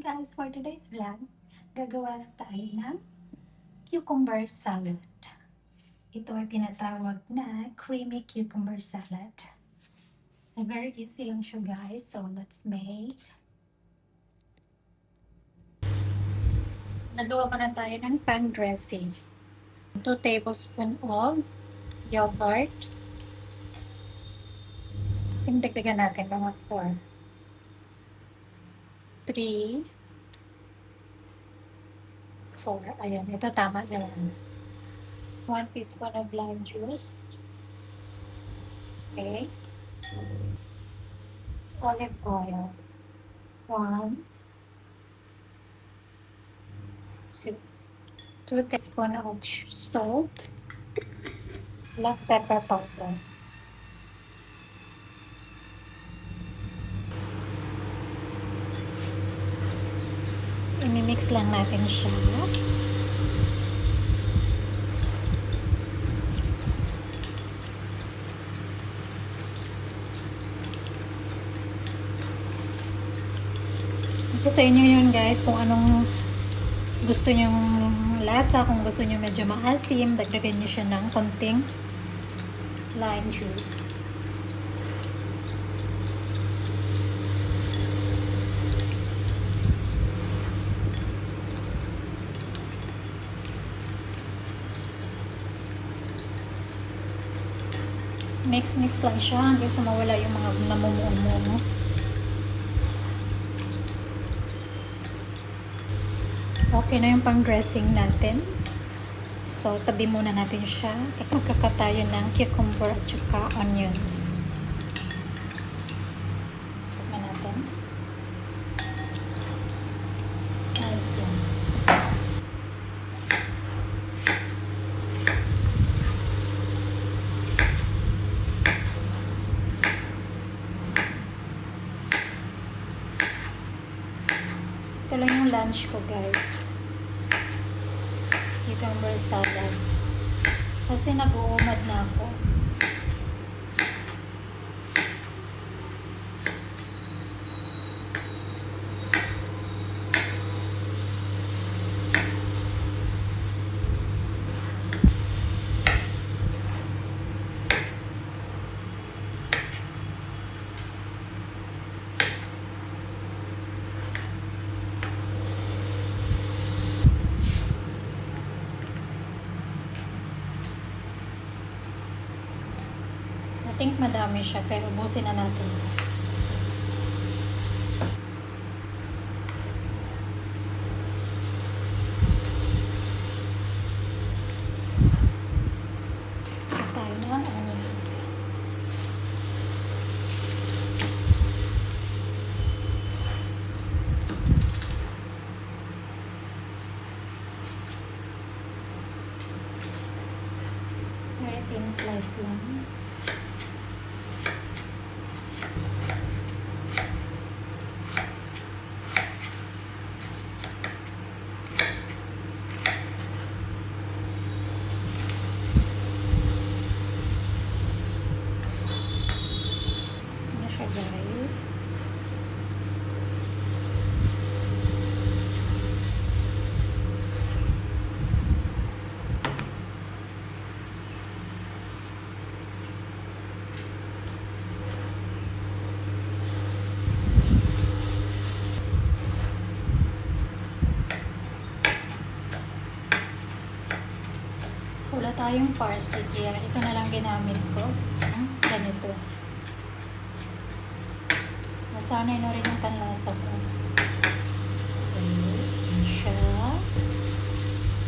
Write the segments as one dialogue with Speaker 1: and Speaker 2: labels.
Speaker 1: guys, for today's vlog, gagawa tayo ng cucumber salad. Ito ay tinatawag na creamy cucumber salad. Very easy lang siya guys, so let's make. Nagawa pa na tayo ng pan dressing. 2 tablespoons of yogurt. Dagdagan natin mga 4. 3, 4. Ayan, ito tama na lang. 1 teaspoon of lime juice. Okay. Olive oil. 1, 2 teaspoons of salt. Black pepper powder. I-mix lang natin siya. Kasi sa inyo yun guys, kung anong gusto nyong lasa, kung gusto nyo medyo maasim, dagdagan nyo siya ng konting lime juice. Mix lang siya hanggang sa mawala yung mga namumuo-muo. Okay na yung pang dressing natin. So, tabi muna natin siya. Magkakatayo ng cucumber at saka onions. Tabi natin. Ayos yan. Ito lang yung lunch ko guys. Cucumber salad. Kasi nag-uumad na ako. I think madami siya, pero ubusin na natin. Tayo ng onions. Very thin slice lang. Guys, wala tayong parsley kaya ito na lang ginamit ko. Ganito. Nasanay na rin ang panlasa ko. Okay, yan siya.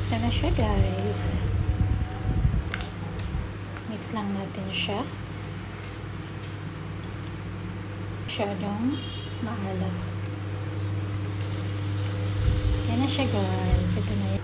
Speaker 1: Ito na siya guys. Mix lang natin siya. Masyadong maalat. Yan na siya guys. Ito na yan.